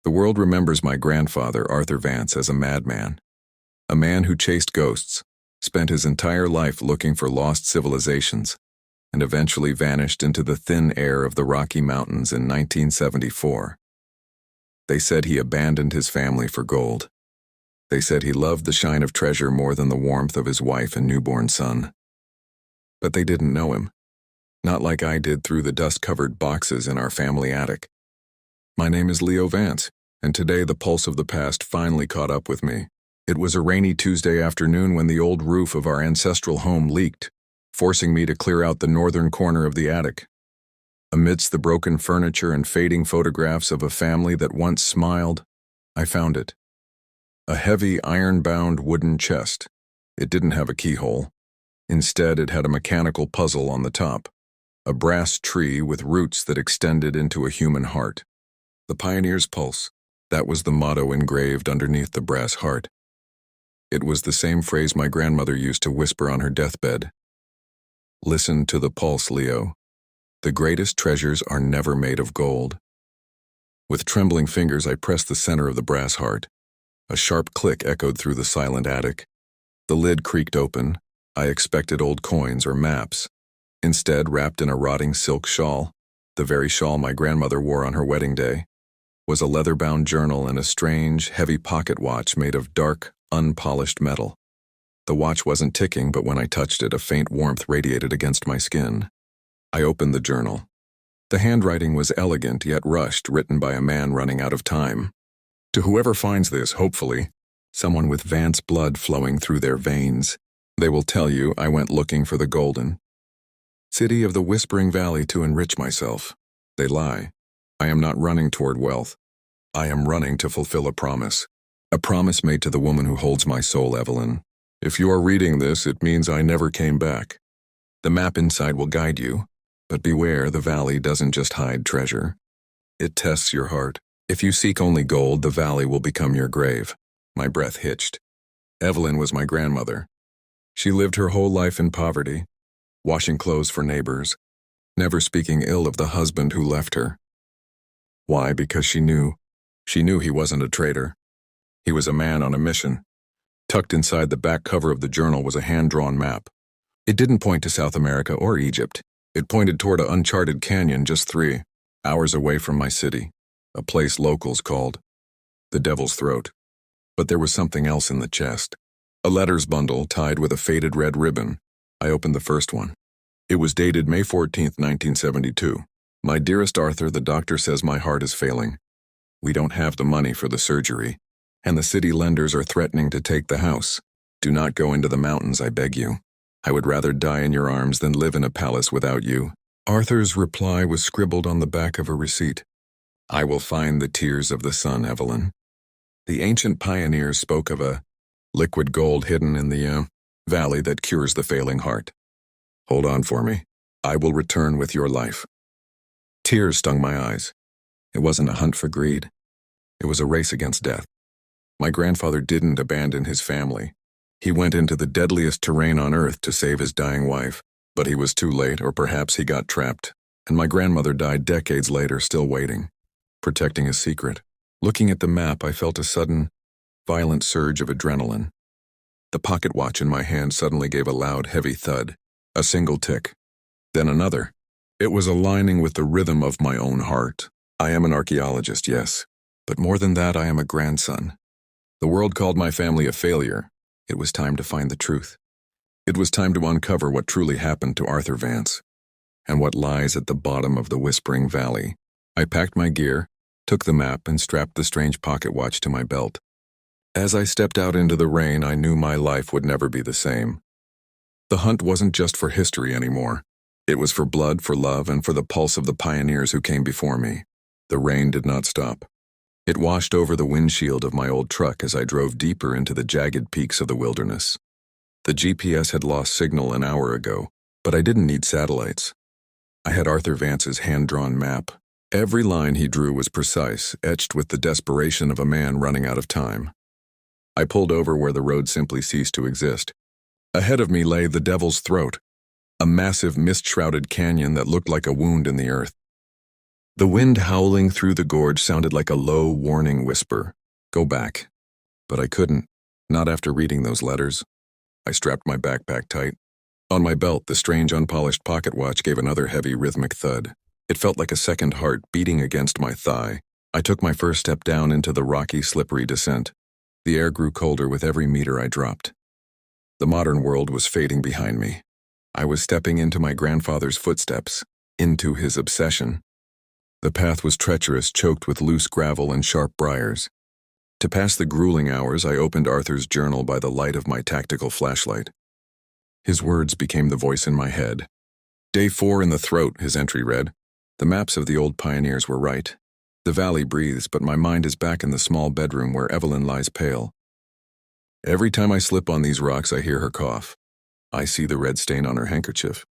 The world remembers my grandfather, Arthur Vance, as a madman. A man who chased ghosts, spent his entire life looking for lost civilizations, and eventually vanished into the thin air of the Rocky Mountains in 1974. They said he abandoned his family for gold. They said he loved the shine of treasure more than the warmth of his wife and newborn son. But they didn't know him. Not like I did through the dust-covered boxes in our family attic. My name is Leo Vance, and today the pulse of the past finally caught up with me. It was a rainy Tuesday afternoon when the old roof of our ancestral home leaked, forcing me to clear out the northern corner of the attic. Amidst the broken furniture and fading photographs of a family that once smiled, I found it. A heavy, iron-bound wooden chest. It didn't have a keyhole. Instead, it had a mechanical puzzle on the top. A brass tree with roots that extended into a human heart. The pioneer's pulse. That was the motto engraved underneath the brass heart. It was the same phrase my grandmother used to whisper on her deathbed. Listen to the pulse, Leo. The greatest treasures are never made of gold. With trembling fingers, I pressed the center of the brass heart. A sharp click echoed through the silent attic. The lid creaked open. I expected old coins or maps. Instead, wrapped in a rotting silk shawl, the very shawl my grandmother wore on her wedding day, was a leather-bound journal and a strange, heavy pocket watch made of dark, unpolished metal. The watch wasn't ticking, but when I touched it, a faint warmth radiated against my skin. I opened the journal. The handwriting was elegant yet rushed, written by a man running out of time. To whoever finds this, hopefully, someone with Vance blood flowing through their veins, they will tell you I went looking for the golden city of the Whispering Valley to enrich myself. They lie. I am not running toward wealth. I am running to fulfill a promise made to the woman who holds my soul, Evelyn. If you are reading this, it means I never came back. The map inside will guide you, but beware, the valley doesn't just hide treasure. It tests your heart. If you seek only gold, the valley will become your grave. My breath hitched. Evelyn was my grandmother. She lived her whole life in poverty, washing clothes for neighbors, never speaking ill of the husband who left her. Why? Because she knew he wasn't a traitor. He was a man on a mission. Tucked inside the back cover of the journal was a hand-drawn map. It didn't point to South America or Egypt. It pointed toward an uncharted canyon just 3 hours away from my city, a place locals called the Devil's Throat. But there was something else in the chest. A letters bundle tied with a faded red ribbon. I opened the first one. It was dated May 14th, 1972. My dearest Arthur, the doctor says my heart is failing. We don't have the money for the surgery, and the city lenders are threatening to take the house. Do not go into the mountains, I beg you. I would rather die in your arms than live in a palace without you. Arthur's reply was scribbled on the back of a receipt. I will find the tears of the sun, Evelyn. The ancient pioneers spoke of a liquid gold hidden in the valley that cures the failing heart. Hold on for me. I will return with your life. Tears stung my eyes. It wasn't a hunt for greed. It was a race against death. My grandfather didn't abandon his family. He went into the deadliest terrain on earth to save his dying wife, but he was too late, or perhaps he got trapped, and my grandmother died decades later, still waiting, protecting his secret. Looking at the map, I felt a sudden, violent surge of adrenaline. The pocket watch in my hand suddenly gave a loud, heavy thud, a single tick, then another. It was aligning with the rhythm of my own heart. I am an archaeologist, yes, but more than that, I am a grandson. The world called my family a failure. It was time to find the truth. It was time to uncover what truly happened to Arthur Vance, and what lies at the bottom of the Whispering Valley. I packed my gear, took the map, and strapped the strange pocket watch to my belt. As I stepped out into the rain, I knew my life would never be the same. The hunt wasn't just for history anymore. It was for blood, for love, and for the pulse of the pioneers who came before me. The rain did not stop. It washed over the windshield of my old truck as I drove deeper into the jagged peaks of the wilderness. The GPS had lost signal an hour ago, but I didn't need satellites. I had Arthur Vance's hand-drawn map. Every line he drew was precise, etched with the desperation of a man running out of time. I pulled over where the road simply ceased to exist. Ahead of me lay the Devil's Throat, a massive mist-shrouded canyon that looked like a wound in the earth. The wind howling through the gorge sounded like a low, warning whisper. Go back. But I couldn't, not after reading those letters. I strapped my backpack tight. On my belt, the strange unpolished pocket watch gave another heavy rhythmic thud. It felt like a second heart beating against my thigh. I took my first step down into the rocky, slippery descent. The air grew colder with every meter I dropped. The modern world was fading behind me. I was stepping into my grandfather's footsteps, into his obsession. The path was treacherous, choked with loose gravel and sharp briars. To pass the grueling hours, I opened Arthur's journal by the light of my tactical flashlight. His words became the voice in my head. Day 4 in the throat, his entry read. The maps of the old pioneers were right. The valley breathes, but my mind is back in the small bedroom where Evelyn lies pale. Every time I slip on these rocks, I hear her cough. I see the red stain on her handkerchief.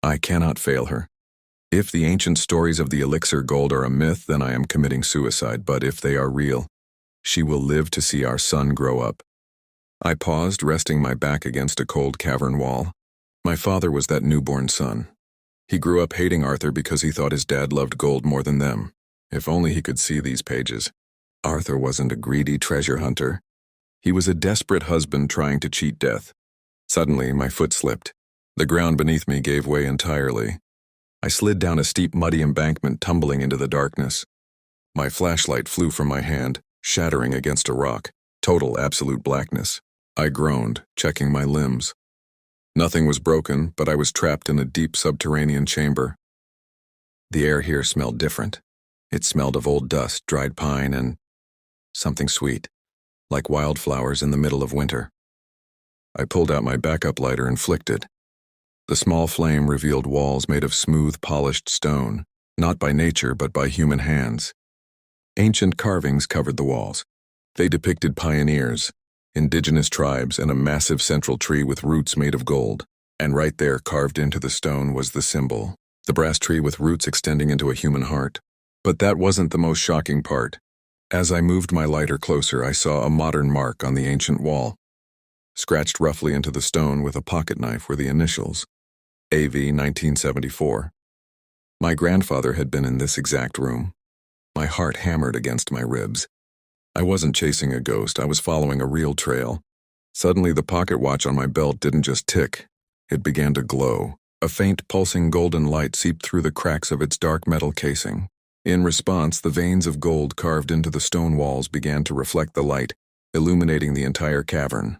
I cannot fail her. If the ancient stories of the elixir gold are a myth, then I am committing suicide, but if they are real, she will live to see our son grow up. I paused, resting my back against a cold cavern wall. My father was that newborn son. He grew up hating Arthur because he thought his dad loved gold more than them. If only he could see these pages. Arthur wasn't a greedy treasure hunter. He was a desperate husband trying to cheat death. Suddenly, my foot slipped. The ground beneath me gave way entirely. I slid down a steep, muddy embankment, tumbling into the darkness. My flashlight flew from my hand, shattering against a rock. Total, absolute blackness. I groaned, checking my limbs. Nothing was broken, but I was trapped in a deep subterranean chamber. The air here smelled different. It smelled of old dust, dried pine, and something sweet, like wildflowers in the middle of winter. I pulled out my backup lighter and flicked it. The small flame revealed walls made of smooth, polished stone, not by nature but by human hands. Ancient carvings covered the walls. They depicted pioneers, indigenous tribes, and a massive central tree with roots made of gold. And right there, carved into the stone, was the symbol, the brass tree with roots extending into a human heart. But that wasn't the most shocking part. As I moved my lighter closer, I saw a modern mark on the ancient wall. Scratched roughly into the stone with a pocket knife were the initials, AV 1974. My grandfather had been in this exact room. My heart hammered against my ribs. I wasn't chasing a ghost, I was following a real trail. Suddenly, the pocket watch on my belt didn't just tick. It began to glow. A faint, pulsing golden light seeped through the cracks of its dark metal casing. In response, the veins of gold carved into the stone walls began to reflect the light, illuminating the entire cavern.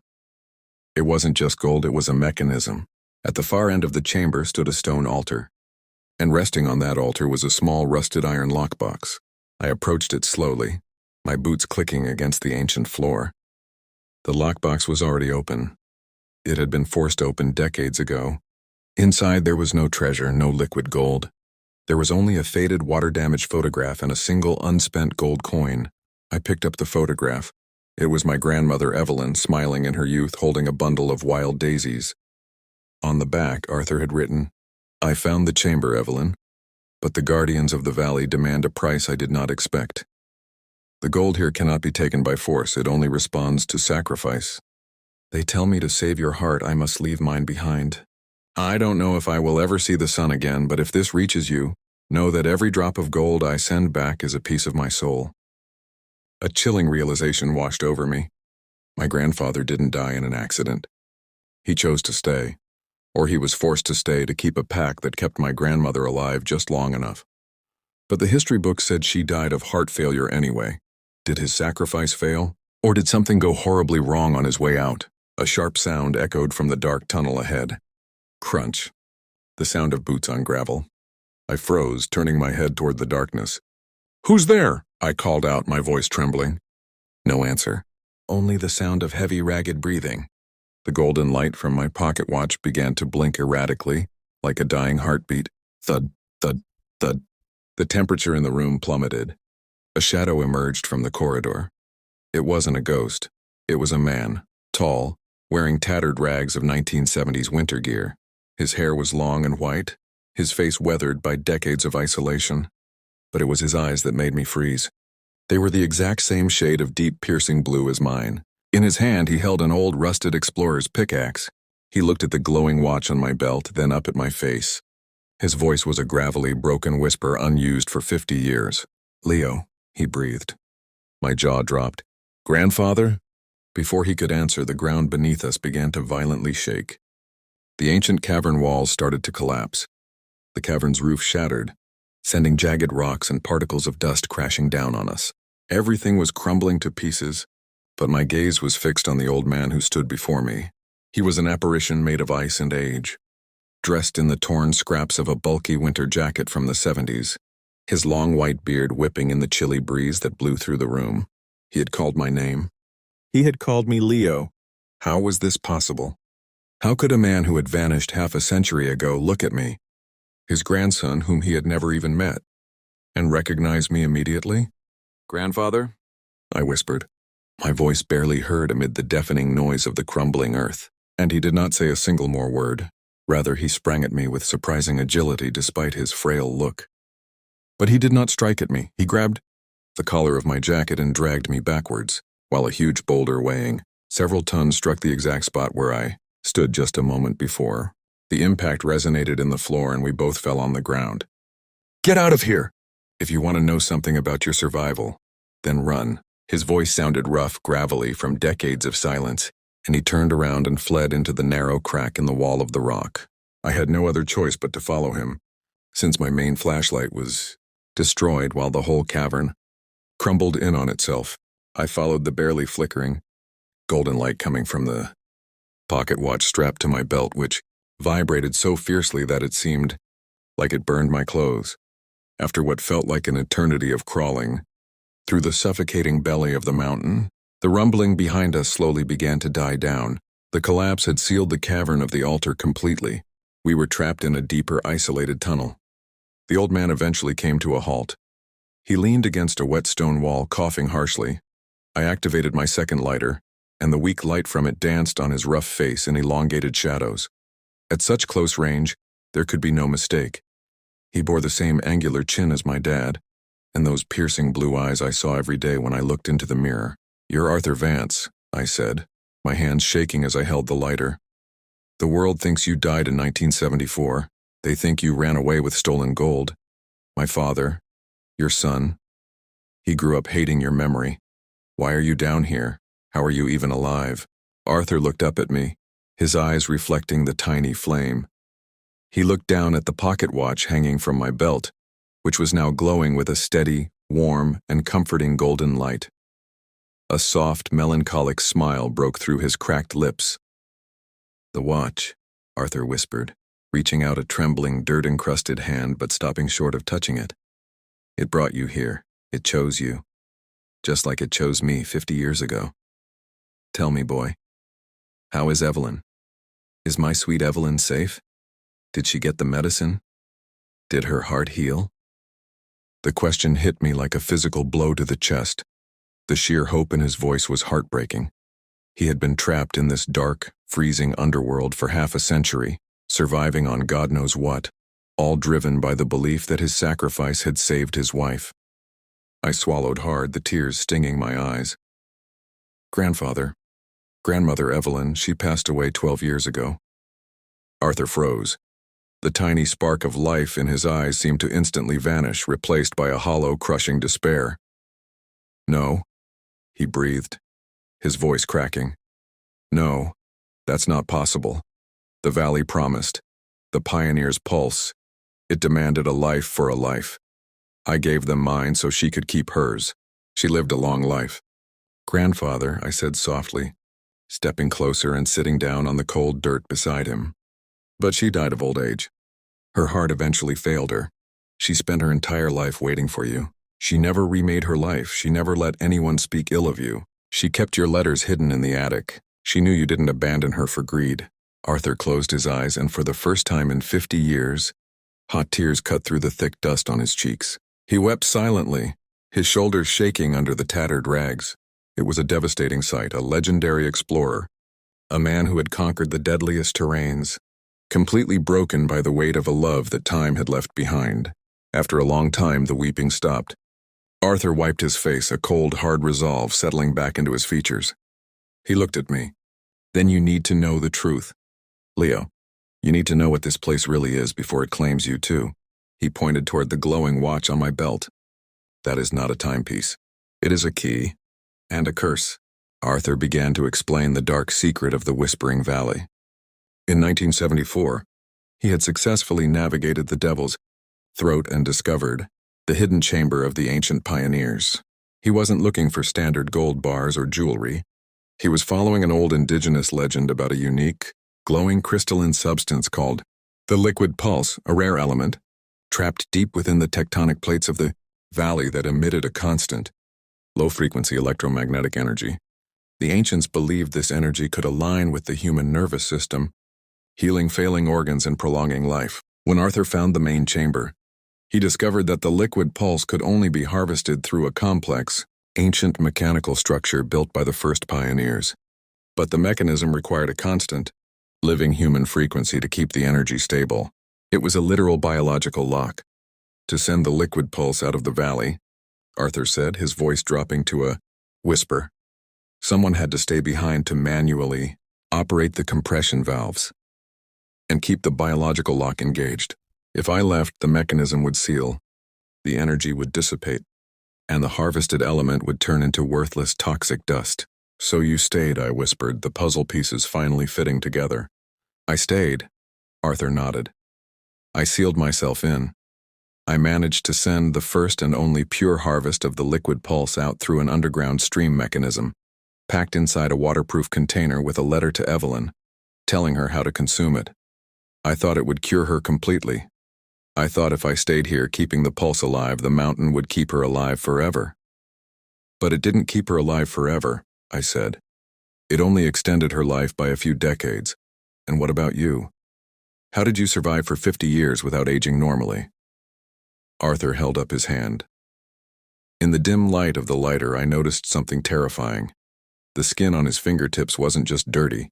It wasn't just gold, it was a mechanism. At the far end of the chamber stood a stone altar, and resting on that altar was a small rusted iron lockbox. I approached it slowly, my boots clicking against the ancient floor. The lockbox was already open. It had been forced open decades ago. Inside there was no treasure, no liquid gold. There was only a faded, water-damaged photograph and a single unspent gold coin. I picked up the photograph. It was my grandmother Evelyn, smiling in her youth, holding a bundle of wild daisies. On the back, Arthur had written, "I found the chamber, Evelyn, but the guardians of the valley demand a price I did not expect. The gold here cannot be taken by force, it only responds to sacrifice. They tell me to save your heart, I must leave mine behind. I don't know if I will ever see the sun again, but if this reaches you, know that every drop of gold I send back is a piece of my soul." A chilling realization washed over me. My grandfather didn't die in an accident. He chose to stay, or he was forced to stay to keep a pack that kept my grandmother alive just long enough. But the history book said she died of heart failure anyway. Did his sacrifice fail? Or did something go horribly wrong on his way out? A sharp sound echoed from the dark tunnel ahead. Crunch. The sound of boots on gravel. I froze, turning my head toward the darkness. "Who's there?" I called out, my voice trembling. No answer. Only the sound of heavy, ragged breathing. The golden light from my pocket watch began to blink erratically, like a dying heartbeat. Thud, thud, thud. The temperature in the room plummeted. A shadow emerged from the corridor. It wasn't a ghost. It was a man, tall, wearing tattered rags of 1970s winter gear. His hair was long and white, his face weathered by decades of isolation. But it was his eyes that made me freeze. They were the exact same shade of deep, piercing blue as mine. In his hand, he held an old, rusted explorer's pickaxe. He looked at the glowing watch on my belt, then up at my face. His voice was a gravelly, broken whisper unused for 50 years. "Leo," he breathed. My jaw dropped. "Grandfather?" Before he could answer, the ground beneath us began to violently shake. The ancient cavern walls started to collapse. The cavern's roof shattered, sending jagged rocks and particles of dust crashing down on us. Everything was crumbling to pieces, but my gaze was fixed on the old man who stood before me. He was an apparition made of ice and age, dressed in the torn scraps of a bulky winter jacket from the 70s, his long white beard whipping in the chilly breeze that blew through the room. He had called my name. He had called me Leo. How was this possible? How could a man who had vanished half a century ago look at me, his grandson whom he had never even met, and recognize me immediately? "Grandfather?" I whispered, my voice barely heard amid the deafening noise of the crumbling earth. And he did not say a single more word. Rather, he sprang at me with surprising agility despite his frail look. But he did not strike at me. He grabbed the collar of my jacket and dragged me backwards, while a huge boulder weighing several tons struck the exact spot where I stood just a moment before. The impact resonated in the floor and we both fell on the ground. "Get out of here! If you want to know something about your survival, then run." His voice sounded rough, gravelly from decades of silence, and he turned around and fled into the narrow crack in the wall of the rock. I had no other choice but to follow him, since my main flashlight was destroyed while the whole cavern crumbled in on itself. I followed the barely flickering golden light coming from the pocket watch strapped to my belt, which vibrated so fiercely that it seemed like it burned my clothes. After what felt like an eternity of crawling through the suffocating belly of the mountain, the rumbling behind us slowly began to die down. The collapse had sealed the cavern of the altar completely. We were trapped in a deeper, isolated tunnel. The old man eventually came to a halt. He leaned against a wet stone wall, coughing harshly. I activated my second lighter, and the weak light from it danced on his rough face in elongated shadows. At such close range, there could be no mistake. He bore the same angular chin as my dad, and those piercing blue eyes I saw every day when I looked into the mirror. "You're Arthur Vance," I said, my hands shaking as I held the lighter. "The world thinks you died in 1974. They think you ran away with stolen gold. My father, your son, he grew up hating your memory. Why are you down here? How are you even alive?" Arthur looked up at me, his eyes reflecting the tiny flame. He looked down at the pocket watch hanging from my belt, which was now glowing with a steady, warm, and comforting golden light. A soft, melancholic smile broke through his cracked lips. "The watch," Arthur whispered, reaching out a trembling, dirt-encrusted hand but stopping short of touching it. "It brought you here. It chose you. Just like it chose me 50 years ago. Tell me, boy, how is Evelyn? Is my sweet Evelyn safe? Did she get the medicine? Did her heart heal?" The question hit me like a physical blow to the chest. The sheer hope in his voice was heartbreaking. He had been trapped in this dark, freezing underworld for half a century, surviving on God knows what, all driven by the belief that his sacrifice had saved his wife. I swallowed hard, the tears stinging my eyes. "Grandmother Evelyn, she passed away 12 years ago." Arthur froze. The tiny spark of life in his eyes seemed to instantly vanish, replaced by a hollow, crushing despair. "No," he breathed, his voice cracking. "No, that's not possible. The valley promised. The pioneer's pulse. It demanded a life for a life. I gave them mine so she could keep hers. She lived a long life." "Grandfather," I said softly, stepping closer and sitting down on the cold dirt beside him. "But she died of old age. Her heart eventually failed her. She spent her entire life waiting for you. She never remade her life. She never let anyone speak ill of you. She kept your letters hidden in the attic. She knew you didn't abandon her for greed." Arthur closed his eyes, and for the first time in 50 years, hot tears cut through the thick dust on his cheeks. He wept silently, his shoulders shaking under the tattered rags. It was a devastating sight, a legendary explorer, a man who had conquered the deadliest terrains, completely broken by the weight of a love that time had left behind. After a long time, the weeping stopped. Arthur wiped his face, a cold, hard resolve settling back into his features. He looked at me. "Then you need to know the truth. Leo, You need to know what this place really is before it claims you too. He pointed toward the glowing watch on my belt. That is not a timepiece. It is a key. And a curse. Arthur began to explain the dark secret of the Whispering Valley. In 1974, he had successfully navigated the Devil's Throat and discovered the hidden chamber of the ancient pioneers. He wasn't looking for standard gold bars or jewelry. He was following an old indigenous legend about a unique, glowing crystalline substance called the liquid pulse, a rare element, trapped deep within the tectonic plates of the valley that emitted a constant, low-frequency electromagnetic energy. The ancients believed this energy could align with the human nervous system, healing failing organs and prolonging life. When Arthur found the main chamber, he discovered that the liquid pulse could only be harvested through a complex, ancient mechanical structure built by the first pioneers. But the mechanism required a constant, living human frequency to keep the energy stable. It was a literal biological lock. To send the liquid pulse out of the valley, Arthur said, his voice dropping to a whisper, someone had to stay behind to manually operate the compression valves and keep the biological lock engaged. If I left, the mechanism would seal, the energy would dissipate, and the harvested element would turn into worthless toxic dust. So you stayed, I whispered, the puzzle pieces finally fitting together. I stayed, Arthur nodded. I sealed myself in. I managed to send the first and only pure harvest of the liquid pulse out through an underground stream mechanism, packed inside a waterproof container with a letter to Evelyn, telling her how to consume it. I thought it would cure her completely. I thought if I stayed here keeping the pulse alive, the mountain would keep her alive forever. But it didn't keep her alive forever, I said. It only extended her life by a few decades. And what about you? How did you survive for 50 years without aging normally? Arthur held up his hand. In the dim light of the lighter, I noticed something terrifying. The skin on his fingertips wasn't just dirty.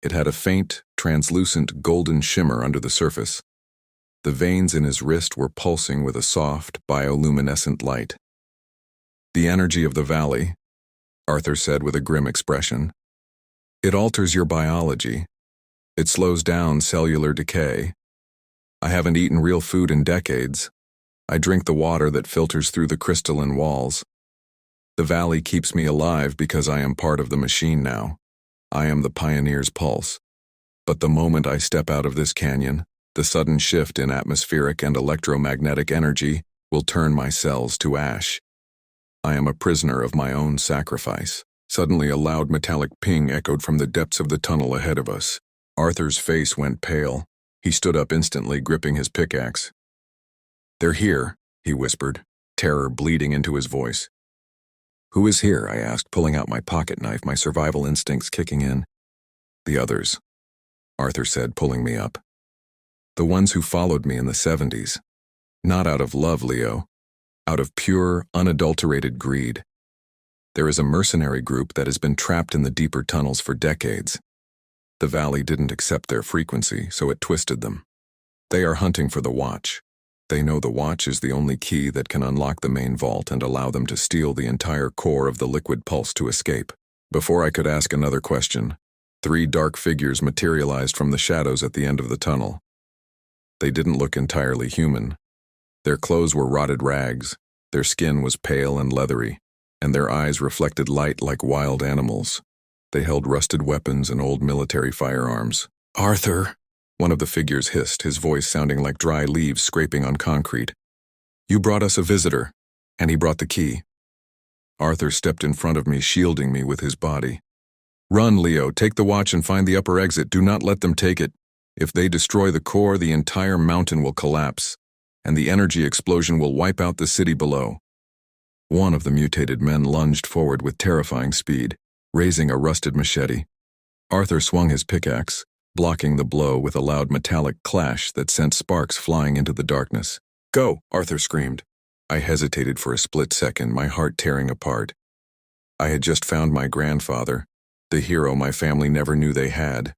It had a faint, translucent golden shimmer under the surface. The veins in his wrist were pulsing with a soft, bioluminescent light. The energy of the valley, Arthur said with a grim expression. It alters your biology. It slows down cellular decay. I haven't eaten real food in decades. I drink the water that filters through the crystalline walls. The valley keeps me alive because I am part of the machine now. I am the pioneer's pulse. But the moment I step out of this canyon, the sudden shift in atmospheric and electromagnetic energy will turn my cells to ash. I am a prisoner of my own sacrifice. Suddenly, a loud metallic ping echoed from the depths of the tunnel ahead of us. Arthur's face went pale. He stood up instantly, gripping his pickaxe. They're here, he whispered, terror bleeding into his voice. Who is here? I asked, pulling out my pocket knife, my survival instincts kicking in. The others, Arthur said, pulling me up. The ones who followed me in the 70s. Not out of love, Leo. Out of pure, unadulterated greed. There is a mercenary group that has been trapped in the deeper tunnels for decades. The valley didn't accept their frequency, so it twisted them. They are hunting for the watch. They know the watch is the only key that can unlock the main vault and allow them to steal the entire core of the liquid pulse to escape. Before I could ask another question, 3 dark figures materialized from the shadows at the end of the tunnel. They didn't look entirely human. Their clothes were rotted rags, their skin was pale and leathery, and their eyes reflected light like wild animals. They held rusted weapons and old military firearms. Arthur, one of the figures hissed, his voice sounding like dry leaves scraping on concrete. You brought us a visitor, and he brought the key. Arthur stepped in front of me, shielding me with his body. Run, Leo, take the watch and find the upper exit. Do not let them take it. If they destroy the core, the entire mountain will collapse, and the energy explosion will wipe out the city below. One of the mutated men lunged forward with terrifying speed, raising a rusted machete. Arthur swung his pickaxe, blocking the blow with a loud metallic clash that sent sparks flying into the darkness. Go, Arthur screamed. I hesitated for a split second, my heart tearing apart. I had just found my grandfather, the hero my family never knew they had.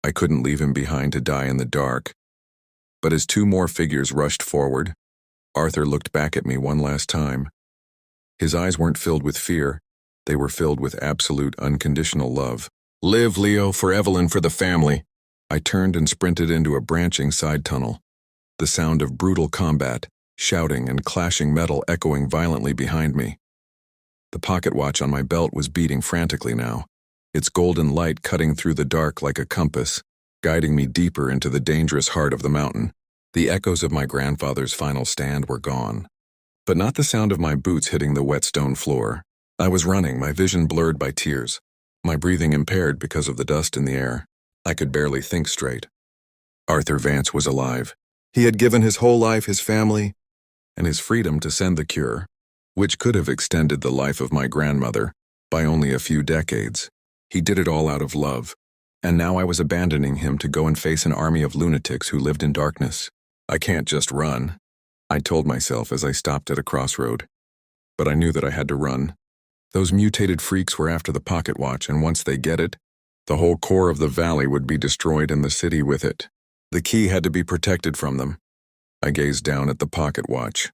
I couldn't leave him behind to die in the dark. But as 2 more figures rushed forward, Arthur looked back at me one last time. His eyes weren't filled with fear. They were filled with absolute, unconditional love. Live, Leo, for Evelyn, for the family. I turned and sprinted into a branching side tunnel, the sound of brutal combat, shouting and clashing metal echoing violently behind me. The pocket watch on my belt was beating frantically now, its golden light cutting through the dark like a compass, guiding me deeper into the dangerous heart of the mountain. The echoes of my grandfather's final stand were gone, but not the sound of my boots hitting the wet stone floor. I was running, my vision blurred by tears, my breathing impaired because of the dust in the air. I could barely think straight. Arthur Vance was alive. He had given his whole life, his family, and his freedom to send the cure, which could have extended the life of my grandmother by only a few decades. He did it all out of love, and now I was abandoning him to go and face an army of lunatics who lived in darkness. I can't just run, I told myself as I stopped at a crossroad. But I knew that I had to run. Those mutated freaks were after the pocket watch, and once they get it, the whole core of the valley would be destroyed and the city with it. The key had to be protected from them. I gazed down at the pocket watch.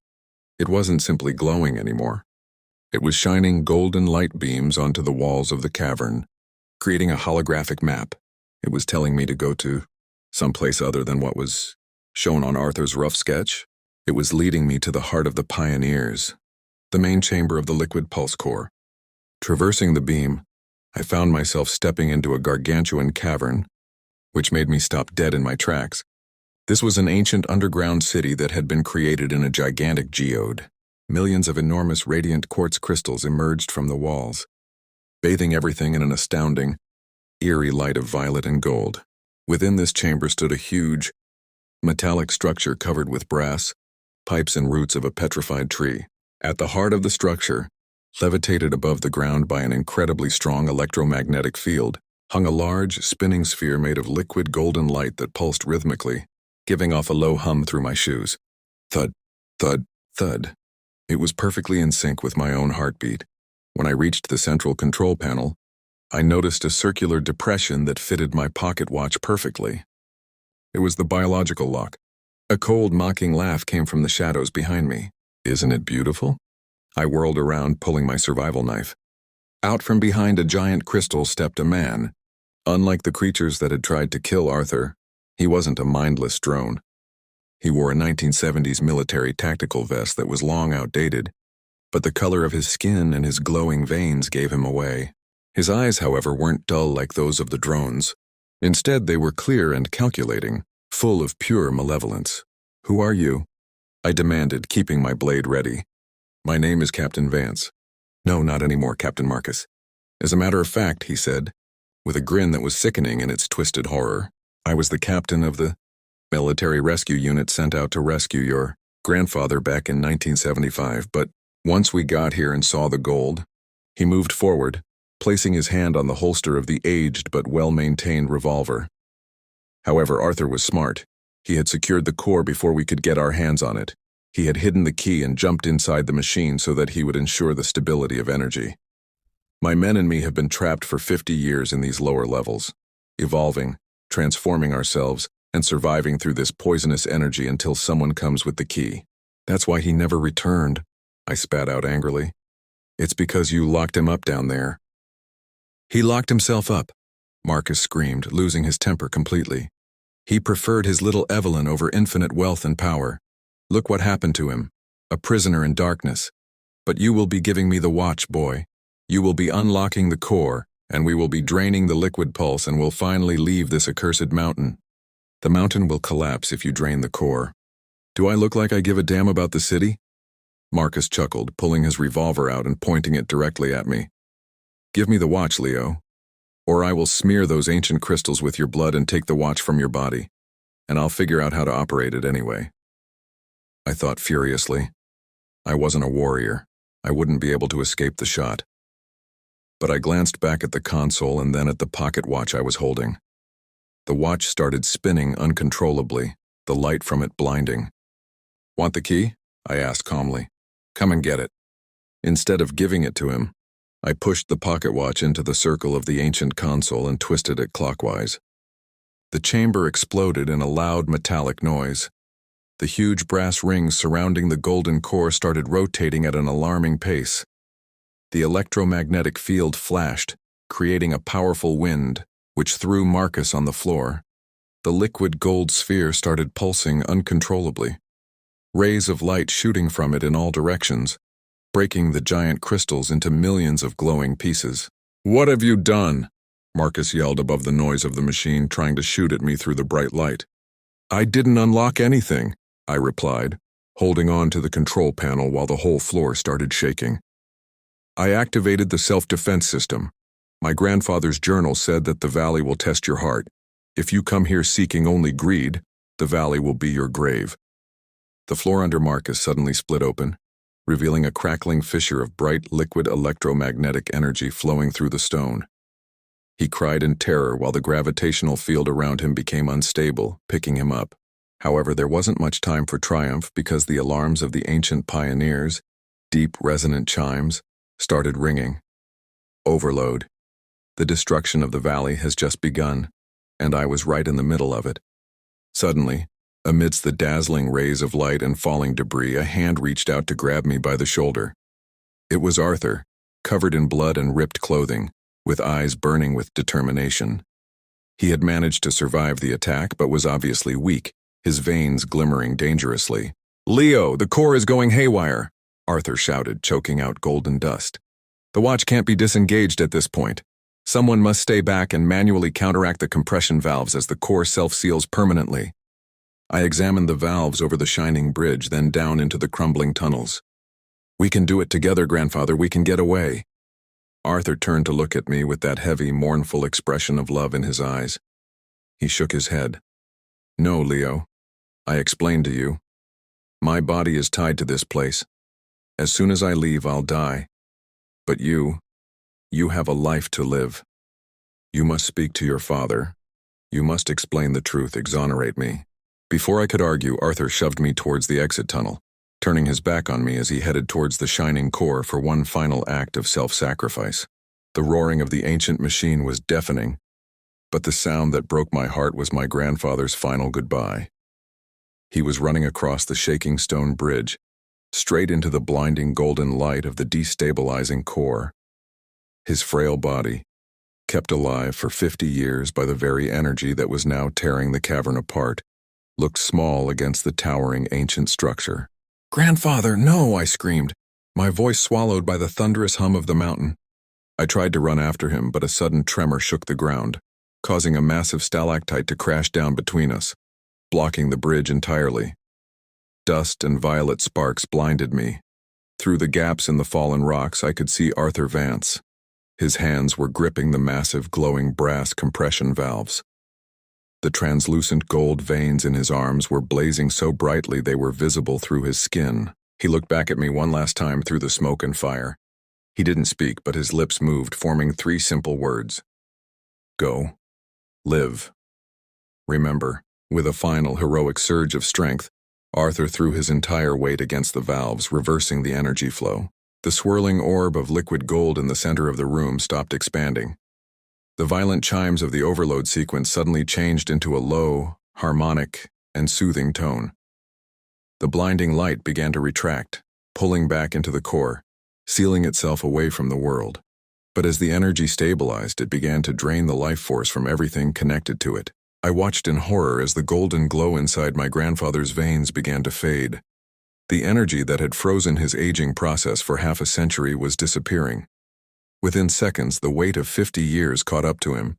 It wasn't simply glowing anymore. It was shining golden light beams onto the walls of the cavern, creating a holographic map. It was telling me to go to someplace other than what was shown on Arthur's rough sketch. It was leading me to the heart of the pioneers, the main chamber of the liquid pulse core. Traversing the beam, I found myself stepping into a gargantuan cavern, which made me stop dead in my tracks. This was an ancient underground city that had been created in a gigantic geode. Millions of enormous radiant quartz crystals emerged from the walls, bathing everything in an astounding, eerie light of violet and gold. Within this chamber stood a huge, metallic structure covered with brass, pipes and roots of a petrified tree. At the heart of the structure, levitated above the ground by an incredibly strong electromagnetic field, hung a large, spinning sphere made of liquid golden light that pulsed rhythmically, giving off a low hum through my shoes. Thud, thud, thud. It was perfectly in sync with my own heartbeat. When I reached the central control panel, I noticed a circular depression that fitted my pocket watch perfectly. It was the biological lock. A cold, mocking laugh came from the shadows behind me. Isn't it beautiful? I whirled around, pulling my survival knife. Out from behind a giant crystal stepped a man. Unlike the creatures that had tried to kill Arthur, he wasn't a mindless drone. He wore a 1970s military tactical vest that was long outdated, but the color of his skin and his glowing veins gave him away. His eyes, however, weren't dull like those of the drones. Instead, they were clear and calculating, full of pure malevolence. "Who are you?" I demanded, keeping my blade ready. "My name is Captain Vance." "No, not anymore, Captain Marcus." "As a matter of fact," he said, with a grin that was sickening in its twisted horror, "I was the captain of the military rescue unit sent out to rescue your grandfather back in 1975, but once we got here and saw the gold," he moved forward, placing his hand on the holster of the aged but well-maintained revolver. However, Arthur was smart. He had secured the core before we could get our hands on it. He had hidden the key and jumped inside the machine so that he would ensure the stability of energy. My men and me have been trapped for 50 years in these lower levels, evolving, transforming ourselves, and surviving through this poisonous energy until someone comes with the key. "That's why he never returned," I spat out angrily. "It's because you locked him up down there." "He locked himself up," Marcus screamed, losing his temper completely. "He preferred his little Evelyn over infinite wealth and power. Look what happened to him, a prisoner in darkness. But you will be giving me the watch, boy. You will be unlocking the core, and we will be draining the liquid pulse and will finally leave this accursed mountain. The mountain will collapse if you drain the core." "Do I look like I give a damn about the city?" Marcus chuckled, pulling his revolver out and pointing it directly at me. "Give me the watch, Leo, or I will smear those ancient crystals with your blood and take the watch from your body, and I'll figure out how to operate it anyway." I thought furiously. I wasn't a warrior. I wouldn't be able to escape the shot. But I glanced back at the console and then at the pocket watch I was holding. The watch started spinning uncontrollably, the light from it blinding. "Want the key?" I asked calmly. "Come and get it." Instead of giving it to him, I pushed the pocket watch into the circle of the ancient console and twisted it clockwise. The chamber exploded in a loud metallic noise. The huge brass rings surrounding the golden core started rotating at an alarming pace. The electromagnetic field flashed, creating a powerful wind, which threw Marcus on the floor. The liquid gold sphere started pulsing uncontrollably, rays of light shooting from it in all directions, breaking the giant crystals into millions of glowing pieces. "What have you done?" Marcus yelled above the noise of the machine trying to shoot at me through the bright light. "I didn't unlock anything," I replied, holding on to the control panel while the whole floor started shaking. "I activated the self-defense system. My grandfather's journal said that the valley will test your heart. If you come here seeking only greed, the valley will be your grave." The floor under Marcus suddenly split open, revealing a crackling fissure of bright liquid electromagnetic energy flowing through the stone. He cried in terror while the gravitational field around him became unstable, picking him up. However, there wasn't much time for triumph because the alarms of the ancient pioneers, deep resonant chimes, started ringing. Overload. The destruction of the valley has just begun, and I was right in the middle of it. Suddenly, amidst the dazzling rays of light and falling debris, a hand reached out to grab me by the shoulder. It was Arthur, covered in blood and ripped clothing, with eyes burning with determination. He had managed to survive the attack but was obviously weak, his veins glimmering dangerously. "Leo, the core is going haywire," Arthur shouted, choking out golden dust. "The watch can't be disengaged at this point. Someone must stay back and manually counteract the compression valves as the core self-seals permanently." I examined the valves over the shining bridge, then down into the crumbling tunnels. "We can do it together, Grandfather. We can get away." Arthur turned to look at me with that heavy, mournful expression of love in his eyes. He shook his head. "No, Leo. I explained to you. My body is tied to this place. As soon as I leave, I'll die. But you have a life to live. You must speak to your father. You must explain the truth, exonerate me." Before I could argue, Arthur shoved me towards the exit tunnel, turning his back on me as he headed towards the shining core for one final act of self-sacrifice. The roaring of the ancient machine was deafening, but the sound that broke my heart was my grandfather's final goodbye. He was running across the shaking stone bridge, straight into the blinding golden light of the destabilizing core. His frail body, kept alive for 50 years by the very energy that was now tearing the cavern apart, looked small against the towering ancient structure. "Grandfather, no!" I screamed, my voice swallowed by the thunderous hum of the mountain. I tried to run after him, but a sudden tremor shook the ground, causing a massive stalactite to crash down between us, blocking the bridge entirely. Dust and violet sparks blinded me. Through the gaps in the fallen rocks, I could see Arthur Vance. His hands were gripping the massive glowing brass compression valves. The translucent gold veins in his arms were blazing so brightly they were visible through his skin. He looked back at me one last time through the smoke and fire. He didn't speak, but his lips moved, forming 3 simple words. Go. Live. Remember. With a final heroic surge of strength, Arthur threw his entire weight against the valves, reversing the energy flow. The swirling orb of liquid gold in the center of the room stopped expanding. The violent chimes of the overload sequence suddenly changed into a low, harmonic, and soothing tone. The blinding light began to retract, pulling back into the core, sealing itself away from the world. But as the energy stabilized, it began to drain the life force from everything connected to it. I watched in horror as the golden glow inside my grandfather's veins began to fade. The energy that had frozen his aging process for half a century was disappearing. Within seconds, the weight of 50 years caught up to him.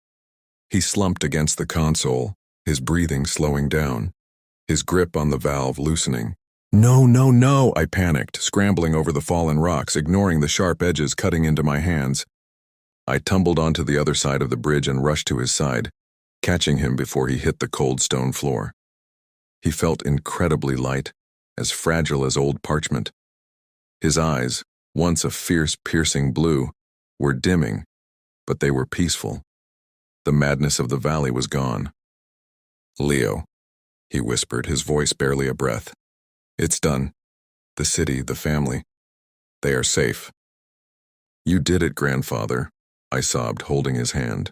He slumped against the console, his breathing slowing down, his grip on the valve loosening. "No, no, no!" I panicked, scrambling over the fallen rocks, ignoring the sharp edges cutting into my hands. I tumbled onto the other side of the bridge and rushed to his side, catching him before he hit the cold stone floor. He felt incredibly light, as fragile as old parchment. His eyes, once a fierce, piercing blue, were dimming, but they were peaceful. The madness of the valley was gone. "Leo," he whispered, his voice barely a breath. "It's done. The city, the family, they are safe." "You did it, Grandfather," I sobbed, holding his hand.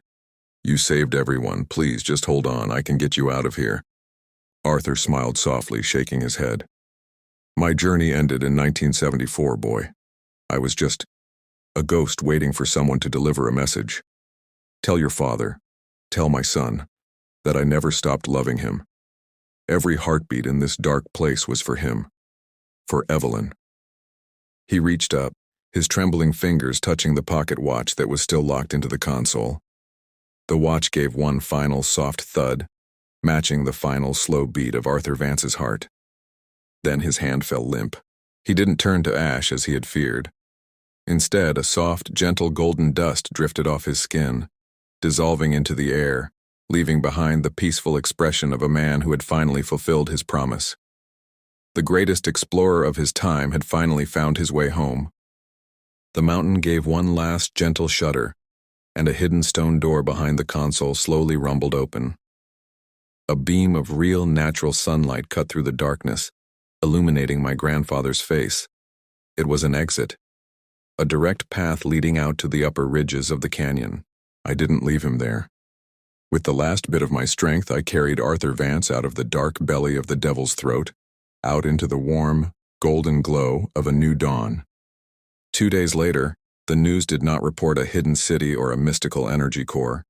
"You saved everyone. Please, just hold on. I can get you out of here." Arthur smiled softly, shaking his head. "My journey ended in 1974, boy. I was just a ghost waiting for someone to deliver a message. Tell your father. Tell my son. that I never stopped loving him. Every heartbeat in this dark place was for him, for Evelyn. He reached up, his trembling fingers touching the pocket watch that was still locked into the console. The watch gave one final soft thud, matching the final slow beat of Arthur Vance's heart. Then his hand fell limp. He didn't turn to ash as he had feared. Instead, a soft, gentle golden dust drifted off his skin, dissolving into the air, leaving behind the peaceful expression of a man who had finally fulfilled his promise. The greatest explorer of his time had finally found his way home. The mountain gave one last gentle shudder, and a hidden stone door behind the console slowly rumbled open. A beam of real natural sunlight cut through the darkness, illuminating my grandfather's face. It was an exit, a direct path leading out to the upper ridges of the canyon. I didn't leave him there. With the last bit of my strength, I carried Arthur Vance out of the dark belly of the Devil's Throat, out into the warm, golden glow of a new dawn. 2 days later, the news did not report a hidden city or a mystical energy core.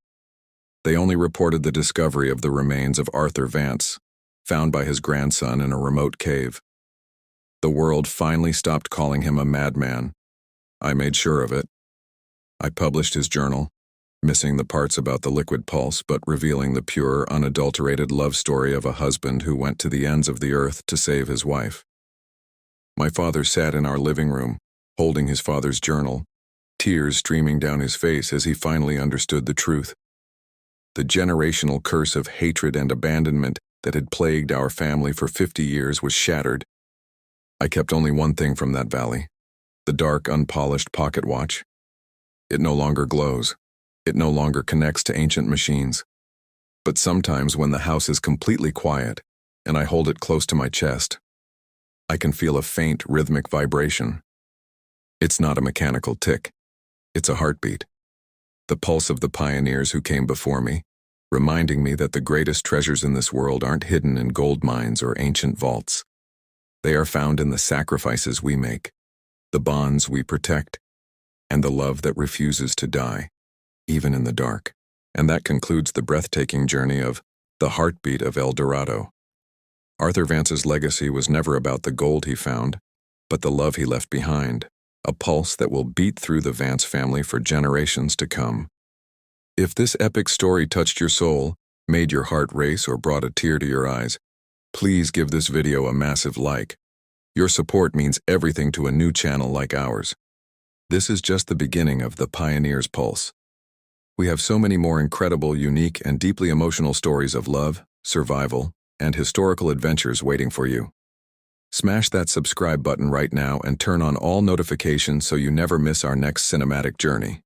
They only reported the discovery of the remains of Arthur Vance, found by his grandson in a remote cave. The world finally stopped calling him a madman. I made sure of it. I published his journal, missing the parts about the liquid pulse but revealing the pure, unadulterated love story of a husband who went to the ends of the earth to save his wife. My father sat in our living room, holding his father's journal, tears streaming down his face as he finally understood the truth. The generational curse of hatred and abandonment that had plagued our family for 50 years was shattered. I kept only one thing from that valley: the dark, unpolished pocket watch. It no longer glows. It no longer connects to ancient machines. But sometimes when the house is completely quiet, and I hold it close to my chest, I can feel a faint, rhythmic vibration. It's not a mechanical tick. It's a heartbeat. The pulse of the pioneers who came before me, reminding me that the greatest treasures in this world aren't hidden in gold mines or ancient vaults. They are found in the sacrifices we make, the bonds we protect, and the love that refuses to die, even in the dark. And that concludes the breathtaking journey of The Heartbeat of El Dorado. Arthur Vance's legacy was never about the gold he found, but the love he left behind, a pulse that will beat through the Vance family for generations to come. If this epic story touched your soul, made your heart race, or brought a tear to your eyes, please give this video a massive like. Your support means everything to a new channel like ours. This is just the beginning of the Pioneer's Pulse. We have so many more incredible, unique, and deeply emotional stories of love, survival, and historical adventures waiting for you. Smash that subscribe button right now and turn on all notifications so you never miss our next cinematic journey.